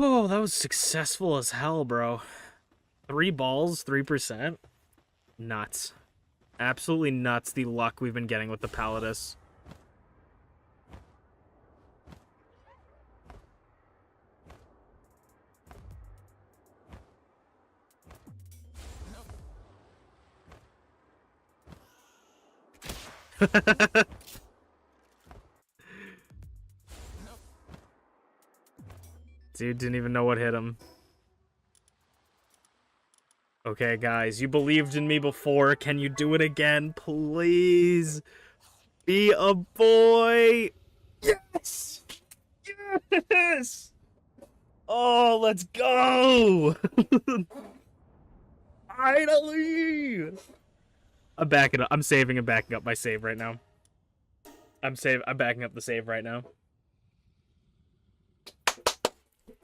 Oh, that was successful as hell, bro. 3 balls, 3%. Nuts. Absolutely nuts, the luck we've been getting with the Palladus. Dude didn't even know what hit him. Okay, guys, you believed in me before. Can you do it again, please? Be a boy. Yes! Yes! Oh, let's go! Finally! I'm backing up. I'm saving and backing up my save right now. I'm backing up the save right now.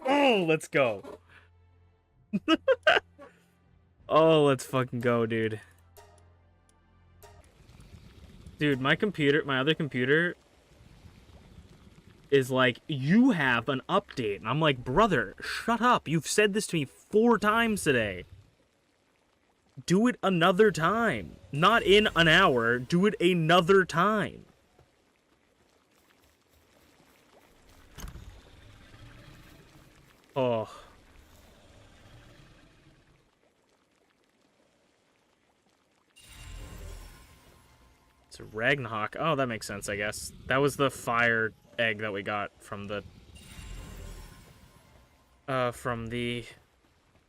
Oh, let's go. Oh, let's fucking go, dude. Dude, my other computer is like, you have an update. And I'm like, brother, shut up. You've said this to me 4 times today. Do it another time. Not in an hour. Do it another time. Oh. It's a Ragnarok. Oh, that makes sense, I guess. That was the fire egg that we got from the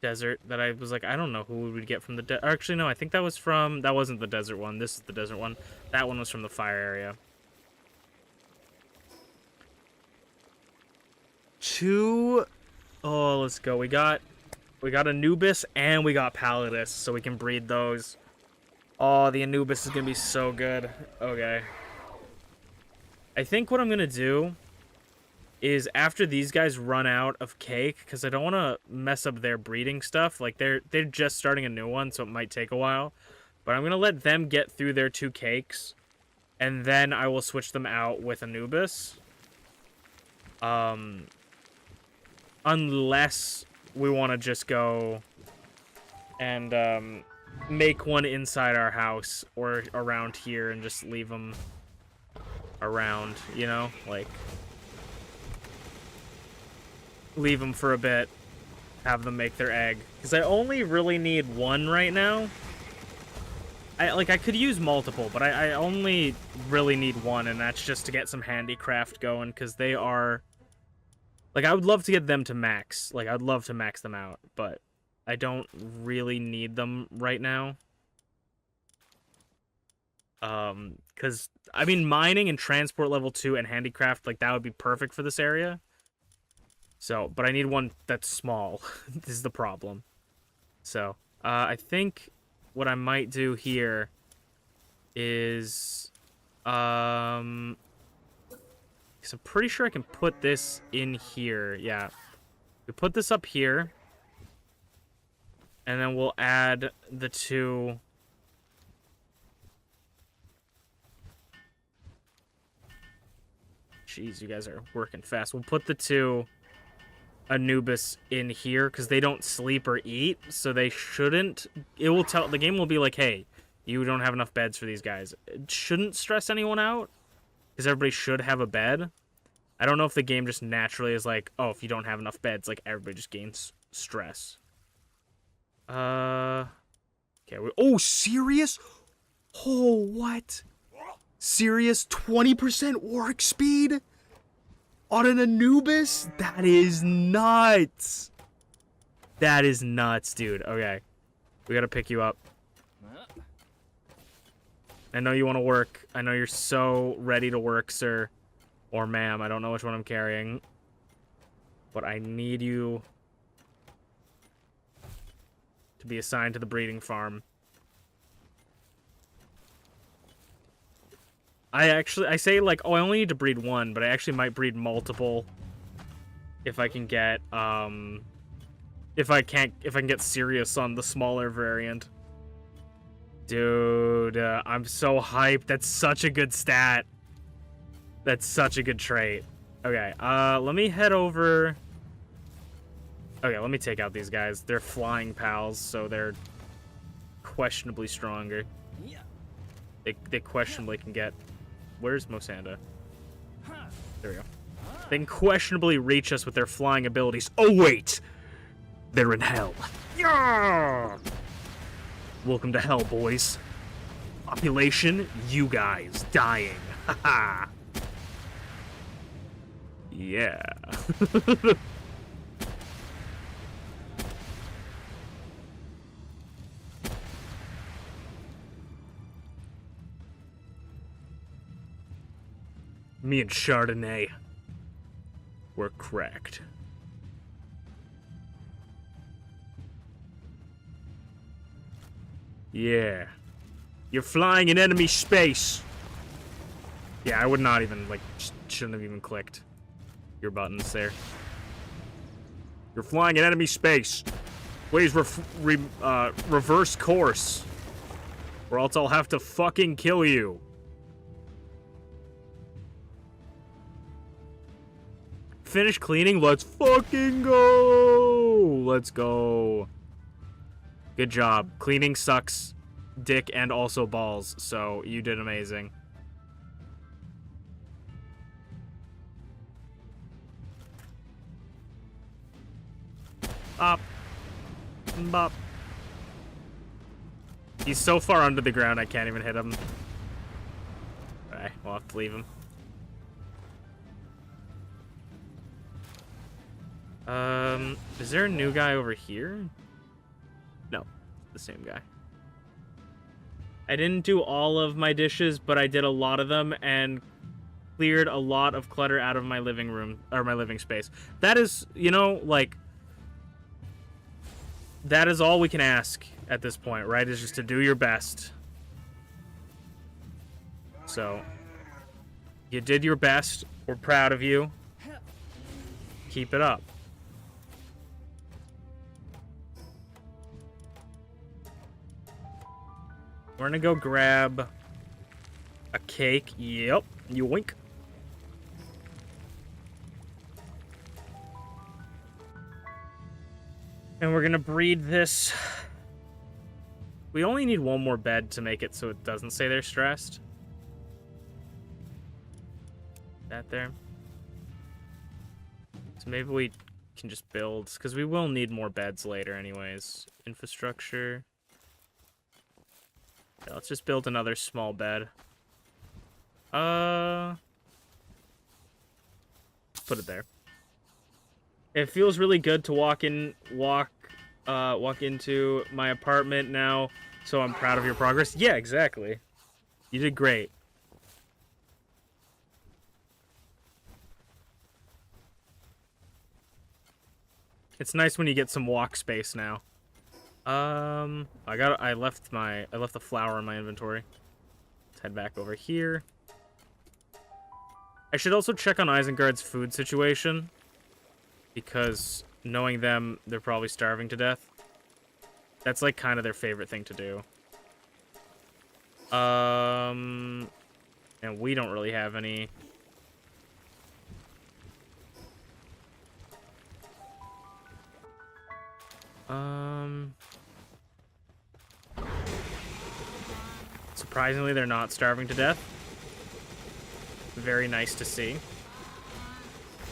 desert that I was like, I don't know who we'd get from the desert. Actually, no, I think that was from... That wasn't the desert one. This is the desert one. That one was from the fire area. 2... Oh, let's go. We got Anubis and we got Palladus, so we can breed those. Oh, the Anubis is gonna be so good. Okay. I think what I'm gonna do is after these guys run out of cake, because I don't want to mess up their breeding stuff. Like, they're just starting a new one, so it might take a while. But I'm gonna let them get through their 2 cakes, and then I will switch them out with Anubis. Unless we want to just go and make one inside our house or around here and just leave them around, you know? Like, leave them for a bit, have them make their egg. Because I only really need 1 right now. I could use multiple, but I only really need 1, and that's just to get some handicraft going, because they are... Like, I would love to get them to max. Like, I'd love to max them out, but I don't really need them right now. Because, I mean, mining and transport level 2 and handicraft, like, that would be perfect for this area. So, but I need one that's small. This is the problem. So, I think what I might do here is, because I'm pretty sure I can put this in here. Yeah. We put this up here. And then we'll add the 2. Jeez, you guys are working fast. We'll put the 2 Anubis in here because they don't sleep or eat. So they shouldn't... It will tell... The game will be like, hey, you don't have enough beds for these guys. It shouldn't stress anyone out. Because everybody should have a bed. I don't know if the game just naturally is like, oh, if you don't have enough beds, like, everybody just gains stress. Okay. Oh, serious? Oh, what? Serious? 20% work speed? On an Anubis? That is nuts. That is nuts, dude. Okay. We gotta pick you up. I know you want to work. I know you're so ready to work, sir. Or ma'am. I don't know which one I'm carrying. But I need you to be assigned to the breeding farm. I say like, oh, I only need to breed 1, but I actually might breed multiple. If I can get, if I can get Sirius on the smaller variant. Dude, I'm so hyped. That's such a good stat. That's such a good trait. Okay, let me head over Okay, let me take out these guys. They're flying pals, so they're questionably stronger. They questionably can get... Where's Mosanda? There we go. They can questionably reach us with their flying abilities. Oh, wait! They're in hell. Yeah! Welcome to hell, boys. Population, you guys. Dying. Haha. Yeah. Me and Chardonnay. We're cracked. Yeah. You're flying in enemy space. Yeah, I would not even, like, shouldn't have even clicked your buttons there. You're flying in enemy space. Please reverse course. Or else I'll have to fucking kill you. Finish cleaning? Let's fucking go! Let's go. Good job. Cleaning sucks dick and also balls, so you did amazing. Up. Bop. He's so far under the ground I can't even hit him. Alright, we'll have to leave him. Is there a new guy over here? No, the same guy. I didn't do all of my dishes, but I did a lot of them and cleared a lot of clutter out of my living room, or my living space. That is, you know, like, that is all we can ask at this point, right? Is just to do your best. So, you did your best. We're proud of you. Keep it up. We're gonna go grab a cake. Yep, yoink. And we're gonna breed this. We only need one more bed to make it so it doesn't say they're stressed. That there. So maybe we can just build, because we will need more beds later anyways. Infrastructure. Yeah, let's just build another small bed. Put it there. It feels really good to walk into my apartment now, so I'm proud of your progress. Yeah, exactly. You did great. It's nice when you get some walk space now. I left the flour in my inventory. Let's head back over here. I should also check on Isengard's food situation, because knowing them, they're probably starving to death. That's like kind of their favorite thing to do. And we don't really have any. Surprisingly, they're not starving to death. Very nice to see.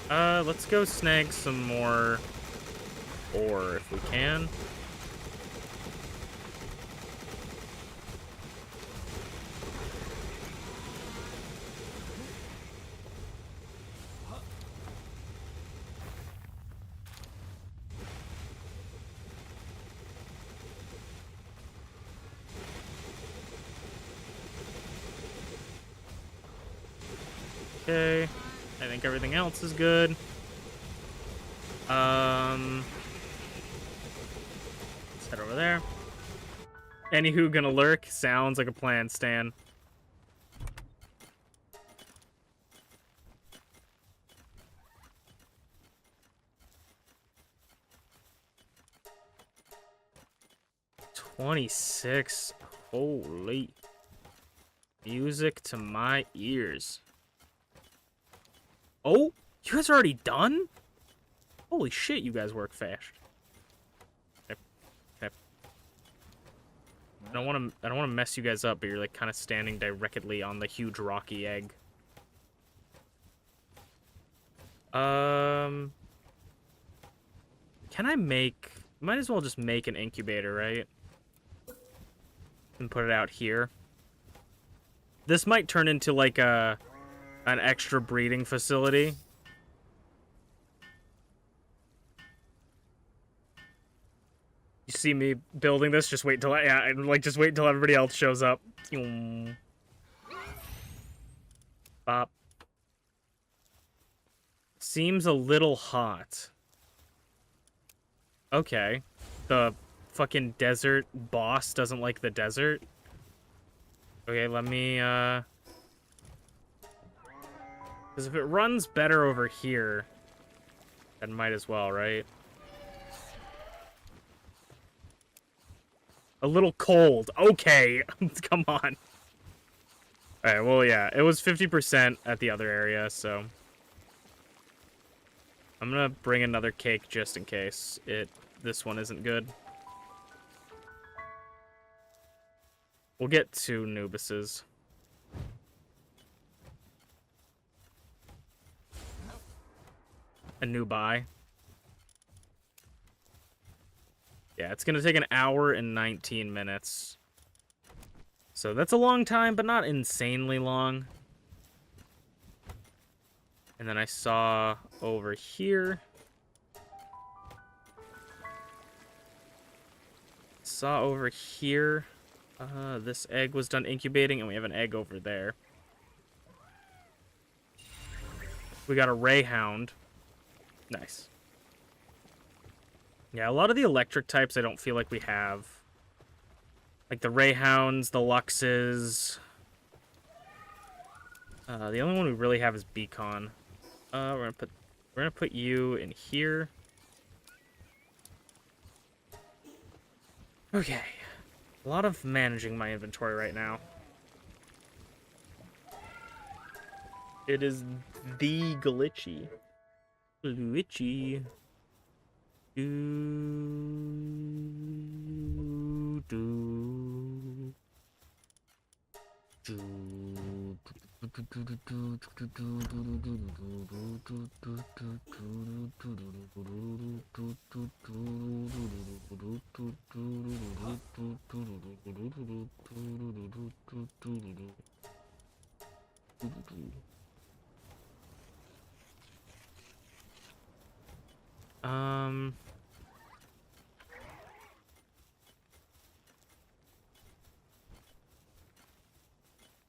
Let's go snag some more ore if we can. Okay, I think everything else is good. Let's head over there. Anywho, gonna lurk. Sounds like a plan, Stan. $26. Holy. Music to my ears. Oh, you guys are already done? Holy shit, you guys work fast. Okay. Okay. I don't want to mess you guys up, but you're like kind of standing directly on the huge rocky egg. Can I make... Might as well just make an incubator, right? And put it out here. This might turn into like an extra breeding facility. You see me building this? Just wait till just wait till everybody else shows up. Bop. Seems a little hot. Okay. The fucking desert boss doesn't like the desert. Okay, let me, because if it runs better over here, then might as well, right? A little cold. Okay. Come on. Alright, well, yeah. It was 50% at the other area, so... I'm gonna bring another cake just in case this one isn't good. We'll get 2 Nubises. A Nubai. Yeah, it's gonna take an hour and 19 minutes. So that's a long time, but not insanely long. And then I saw over here. This egg was done incubating, and we have an egg over there. We got a Ray Hound. Nice. Yeah, a lot of the electric types I don't feel like we have. Like the Ray Hounds, the Luxes. The only one we really have is Beacon. We're gonna put you in here. Okay. A lot of managing my inventory right now. It is the glitchy. Glitchy.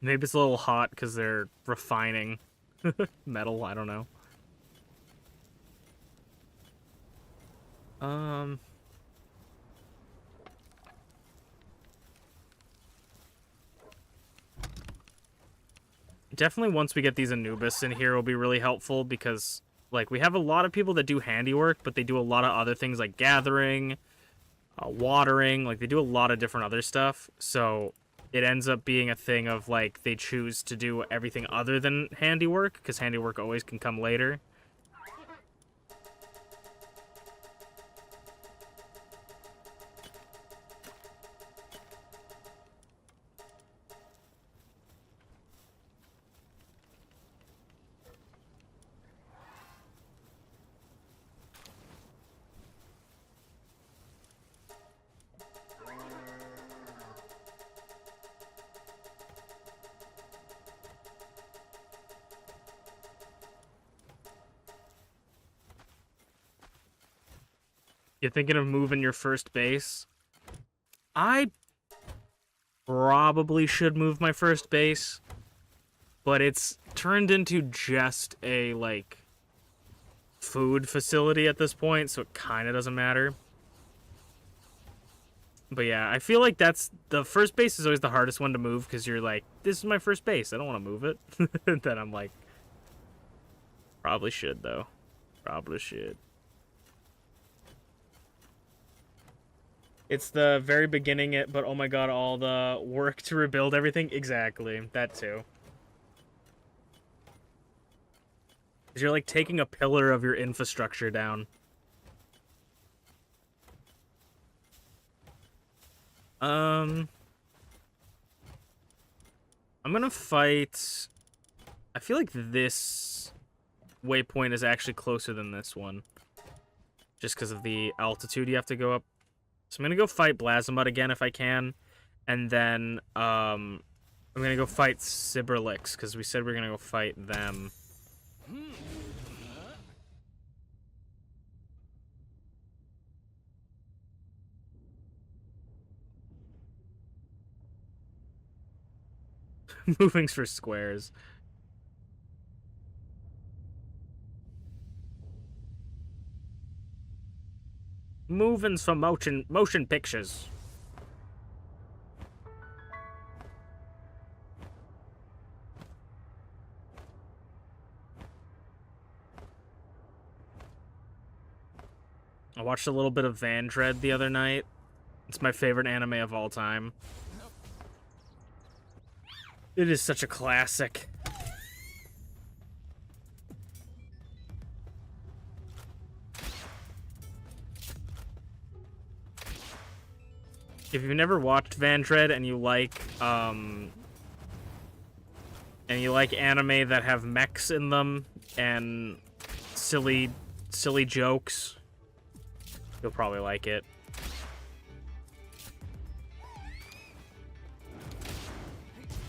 Maybe it's a little hot because they're refining metal. I don't know. Definitely once we get these Anubis in here will be really helpful because, like, we have a lot of people that do handiwork, but they do a lot of other things like gathering, watering. Like, they do a lot of different other stuff. So it ends up being a thing of, like, they choose to do everything other than handiwork, because handiwork always can come later. You're thinking of moving your first base? I probably should move my first base, but it's turned into just a, like, food facility at this point, so it kind of doesn't matter. But yeah, I feel like the first base is always the hardest one to move, because you're like, this is my first base, I don't want to move it. Then I'm like, probably should, though. Probably should. It's the very beginning, but oh my god, all the work to rebuild everything. Exactly, that too. Because you're like taking a pillar of your infrastructure down. I'm gonna fight... I feel like this waypoint is actually closer than this one. Just because of the altitude you have to go up. So I'm gonna go fight Blazamut again if I can. And then, I'm gonna go fight Cyberlix, because we said we are gonna go fight them. Movings for squares. Movings for motion pictures. I watched a little bit of Vandred the other night. It's my favorite anime of all time. It is such a classic. If you've never watched Vandred and you like anime that have mechs in them and silly jokes, you'll probably like it.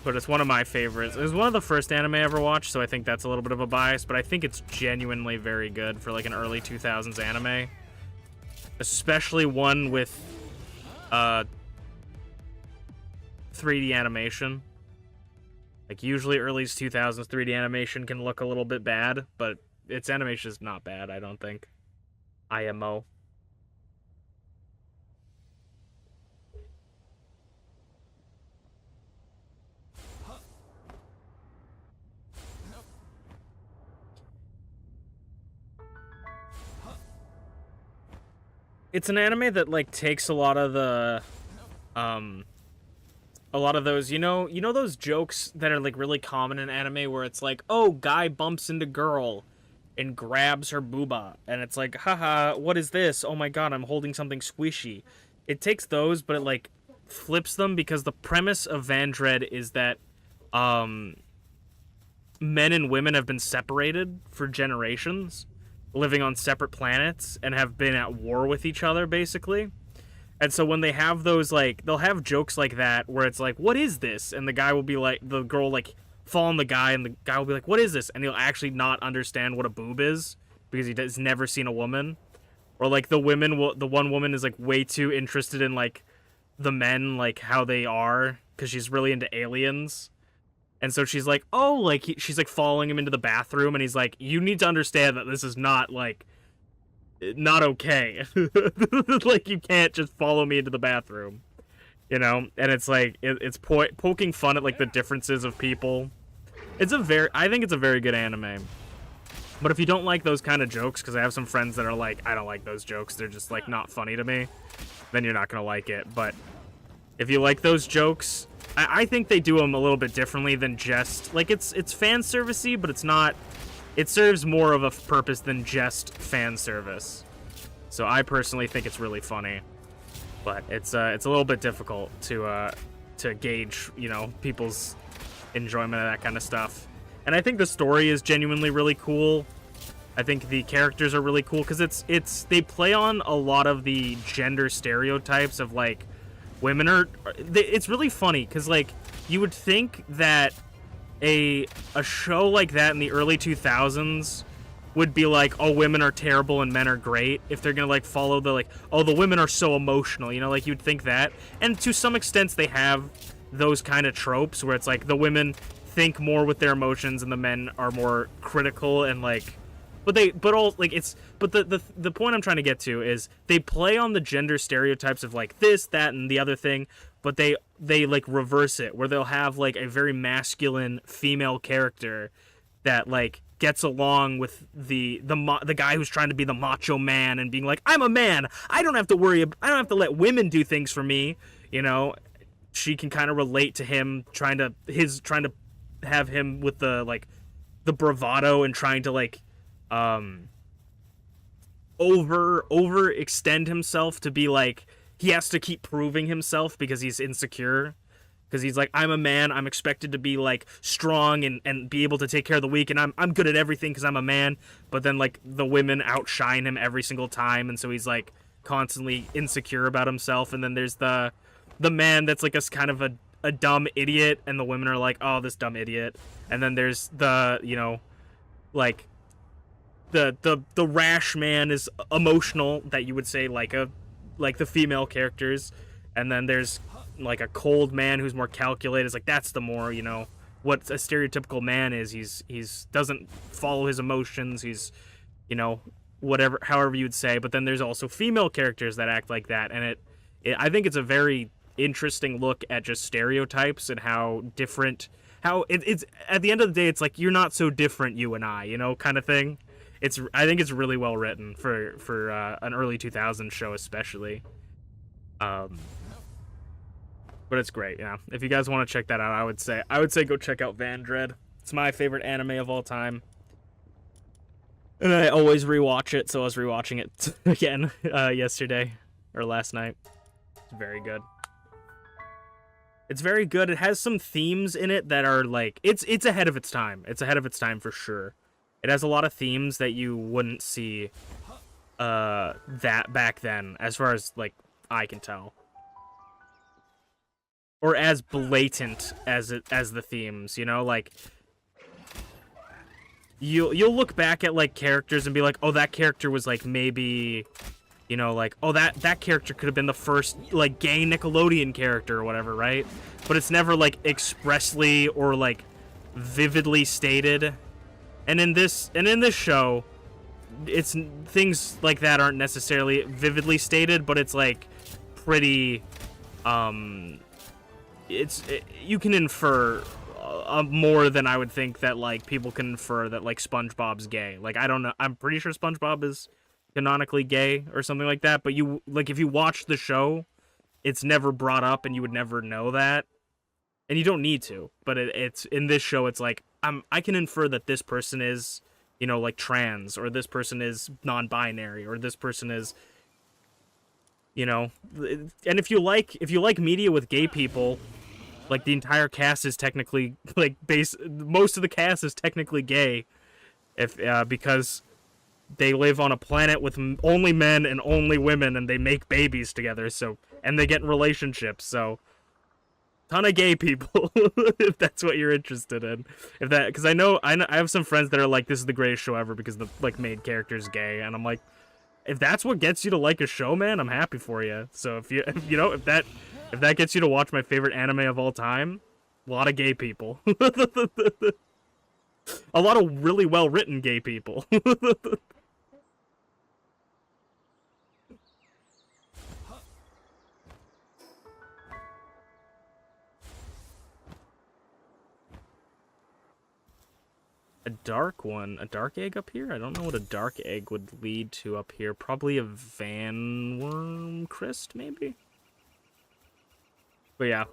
But it's one of my favorites. It was one of the first anime I ever watched, so I think that's a little bit of a bias, but I think it's genuinely very good for like an early 2000s anime. Especially one with 3D animation. Like usually early 2000s 3D animation can look a little bit bad, but its animation is not bad, I don't think. IMO. It's an anime that like takes a lot of the a lot of those, you know those jokes that are like really common in anime where it's like, oh, guy bumps into girl and grabs her booba, and it's like, haha, what is this? Oh my god, I'm holding something squishy. It takes those, but it like flips them, because the premise of Vandred is that men and women have been separated for generations, living on separate planets, and have been at war with each other, basically. And so when they have those, like, they'll have jokes like that, where it's like, what is this? And the guy will be like, the girl, like, fall on the guy, and the guy will be like, what is this? And he'll actually not understand what a boob is, because he's never seen a woman. Or, like, the one woman is, like, way too interested in, like, the men, like, how they are, because she's really into aliens. And so she's like, oh, like, she's, like, following him into the bathroom, and he's like, you need to understand that this is not, like, not okay. Like, you can't just follow me into the bathroom, you know? And it's, like, it's poking fun at, like, the differences of people. I think it's a very good anime. But if you don't like those kind of jokes, because I have some friends that are like, I don't like those jokes, they're just, like, not funny to me, then you're not gonna like it. But if you like those jokes, I think they do them a little bit differently than just, like, it's fan servicey, but it's not, it serves more of a purpose than just fan service. So I personally think it's really funny, but it's a little bit difficult to gauge, you know, people's enjoyment of that kind of stuff. And I think the story is genuinely really cool. I think the characters are really cool, because they play on a lot of the gender stereotypes of, like, women are, it's really funny, because, like, you would think that a show like that in the early 2000s would be like, oh, women are terrible and men are great, if they're gonna, like, follow the, like, oh, the women are so emotional, you know, like, you'd think that. And to some extent they have those kind of tropes where it's like the women think more with their emotions and the men are more critical, and, like, but the point I'm trying to get to is they play on the gender stereotypes of, like, this, that, and the other thing, but they like reverse it, where they'll have, like, a very masculine female character that, like, gets along with the guy who's trying to be the macho man and being like, I'm a man, I don't have to let women do things for me, you know. She can kind of relate to him trying to have him with the, like, the bravado and trying to, like, overextend himself to be, like, he has to keep proving himself because he's insecure. Because he's like, I'm a man, I'm expected to be, like, strong and be able to take care of the weak, and I'm good at everything because I'm a man. But then, like, the women outshine him every single time, and so he's, like, constantly insecure about himself. And then there's the man that's, like, a kind of a dumb idiot, and the women are like, oh, this dumb idiot. And then there's the, you know, like, the rash man is emotional, that you would say, like the female characters. And then there's like a cold man who's more calculated. It's like, that's the more, you know, what a stereotypical man is. He's doesn't follow his emotions. He's, you know, whatever, however you'd say. But then there's also female characters that act like that, and I think it's a very interesting look at just stereotypes and how different, how it's at the end of the day, it's like, you're not so different, you and I, you know, kind of thing. I think it's really well written for an early 2000s show, especially. But it's great, yeah. If you guys want to check that out, I would say go check out Vandred. It's my favorite anime of all time. And I always rewatch it, so I was rewatching it again yesterday or last night. It's very good. It's very good. It has some themes in it that are like, it's ahead of its time. It's ahead of its time for sure. It has a lot of themes that you wouldn't see that back then, as far as like I can tell. Or as blatant as the themes, you know, like you'll look back at like characters and be like, oh, that character was like, maybe, you know, like, oh, that character could have been the first like gay Nickelodeon character or whatever, right? But it's never like expressly or like vividly stated. And in this show, it's things like that aren't necessarily vividly stated, but it's like pretty you can infer more than I would think that like people can infer that like SpongeBob's gay. Like, I don't know, I'm pretty sure SpongeBob is canonically gay or something like that, but you, like, if you watch the show, it's never brought up and you would never know that, and you don't need to. But it's in this show, it's like, I can infer that this person is, you know, like trans, or this person is non-binary, or this person is, you know. And if you like media with gay people, like, the entire cast is technically like most of the cast is technically gay, if because they live on a planet with only men and only women, and they make babies together, so, and they get in relationships, so ton of gay people. If that's what you're interested in. If that, because I have some friends that are like, this is the greatest show ever because the like main character is gay, and I'm like, if that's what gets you to like a show, man, I'm happy for you. So if that gets you to watch my favorite anime of all time, a lot of gay people. A lot of really well written gay people. A dark one. A dark egg up here? I don't know what a dark egg would lead to up here. Probably a Vanworm Crest, maybe? But yeah.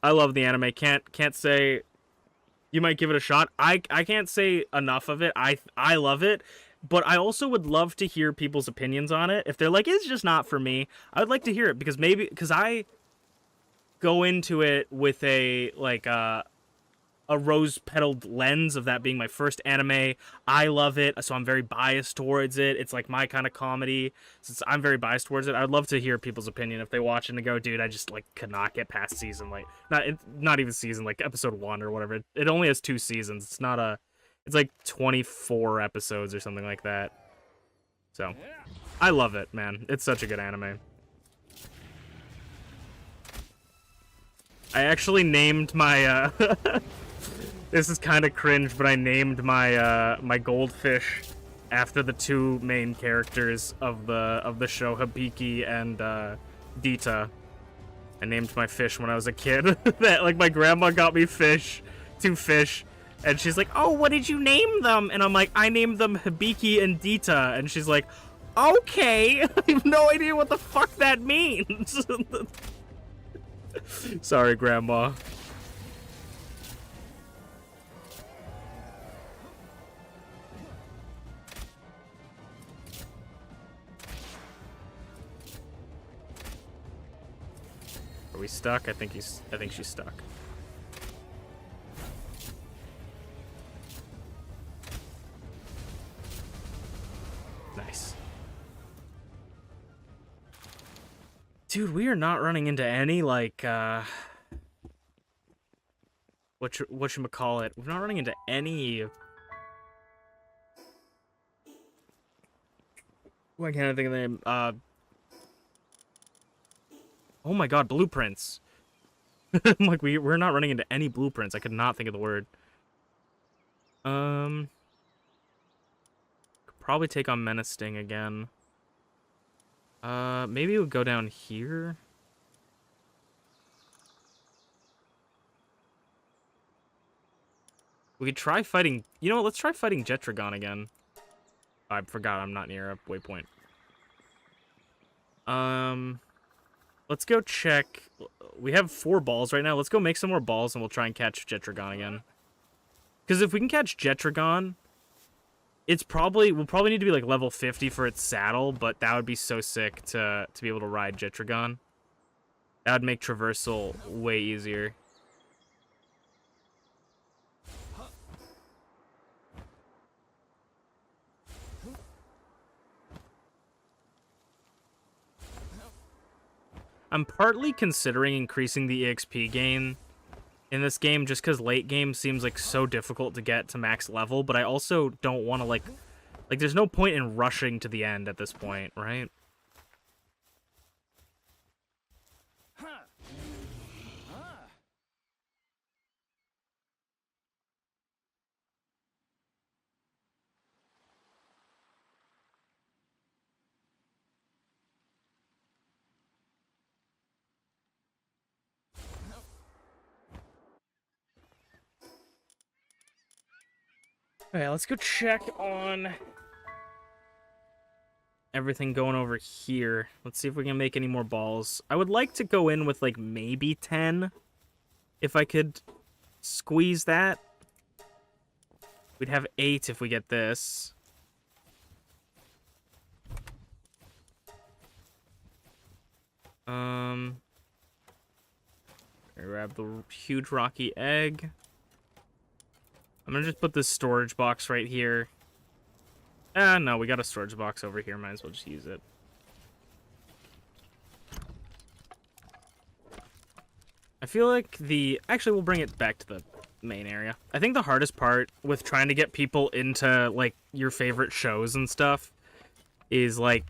I love the anime. Can't say... You might give it a shot. I can't say enough of it. I love it. But I also would love to hear people's opinions on it. If they're like, it's just not for me, I would like to hear it. Because I go into it with a, like, a rose-petaled lens of that being my first anime. I love it, so I'm very biased towards it. It's like my kind of comedy, since I'm very biased towards it. I'd love to hear people's opinion if they watch it and go, dude, I just like could not get past season, like, not even season, like episode 1 or whatever. It only has 2 seasons. It's like 24 episodes or something like that. So I love it, man. It's such a good anime. I actually named my this is kind of cringe, but I named my my goldfish after the 2 main characters of the show, Hibiki and Dita. I named my fish when I was a kid. That, like, my grandma got me 2 fish, and she's like, "Oh, what did you name them?" And I'm like, "I named them Hibiki and Dita." And she's like, "Okay." I have no idea what the fuck that means. Sorry, Grandma. we stuck? I think she's stuck. Nice. Dude, we are not running into any, like, whatchamacallit? We're not running into any... Why can't I think of the name? Oh my god, blueprints. I'm like, we're not running into any blueprints. I could not think of the word. Could probably take on Menacing again. Maybe we'll go down here. We could try fighting... You know what? Let's try fighting Jetragon again. I forgot I'm not near a waypoint. Let's go check... We have 4 balls right now. Let's go make some more balls and we'll try and catch Jetragon again. Because if we can catch Jetragon, it's probably... We'll probably need to be like level 50 for its saddle, but that would be so sick to be able to ride Jetragon. That would make traversal way easier. I'm partly considering increasing the EXP gain in this game just because late game seems like so difficult to get to max level, but I also don't want to like there's no point in rushing to the end at this point, right? Okay, let's go check on everything going over here. Let's see if we can make any more balls. I would like to go in with, like, maybe 10. If I could squeeze that. We'd have 8 if we get this. Grab the huge rocky egg. I'm gonna just put this storage box right here. No, we got a storage box over here. Might as well just use it. I feel like actually, we'll bring it back to the main area. I think the hardest part with trying to get people into, like, your favorite shows and stuff is, like,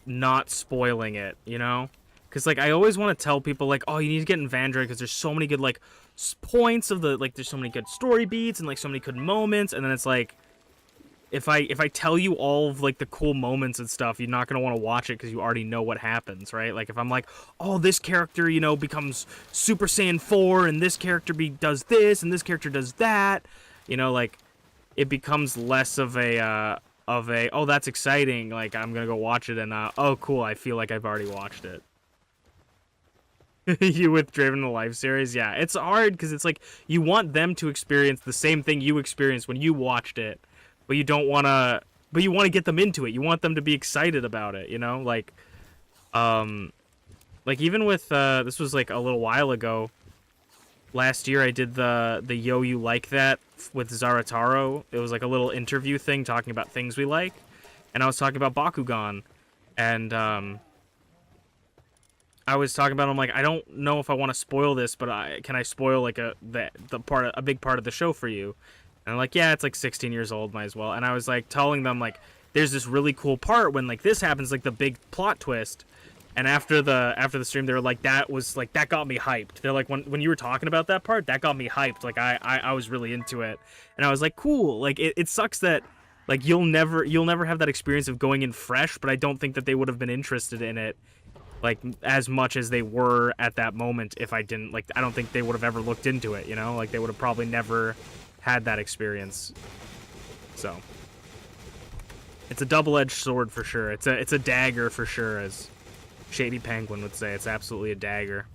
not spoiling it, you know? Because, like, I always want to tell people, like, oh, you need to get in Vandra because there's so many good, like, points of the, like, there's so many good story beats and, like, so many good moments, and then it's like, if I tell you all of, like, the cool moments and stuff, you're not going to want to watch it because you already know what happens, right? Like, if I'm like, oh, this character, you know, becomes Super Saiyan 4, and this character does this, and this character does that, you know, like, it becomes less of a, oh, that's exciting, like, I'm going to go watch it, and, oh, cool, I feel like I've already watched it. You with Draven the Life series? Yeah, it's hard because it's like, you want them to experience the same thing you experienced when you watched it. But you don't want to, but you want to get them into it. You want them to be excited about it, you know? Like even with, this was like a little while ago. Last year I did the Yo You Like That with Zarataro. It was like a little interview thing talking about things we like. And I was talking about Bakugan. And, I was talking about, I'm like, I don't know if I want to spoil this, but can I spoil like a big part of the show for you? And I'm like, yeah, it's like 16 years old, might as well. And I was like telling them, like, there's this really cool part when, like, this happens, like the big plot twist. And after the stream, they were like, that got me hyped. They're like, when you were talking about that part, that got me hyped. Like, I was really into it. And I was like, cool. Like, it sucks that, like, you'll never have that experience of going in fresh, but I don't think that they would have been interested in it, like, as much as they were at that moment if I didn't, like, I don't think they would have ever looked into it, you know? Like, they would have probably never had that experience. So it's a double-edged sword for sure. It's a dagger for sure, as Shady Penguin would say. It's absolutely a dagger.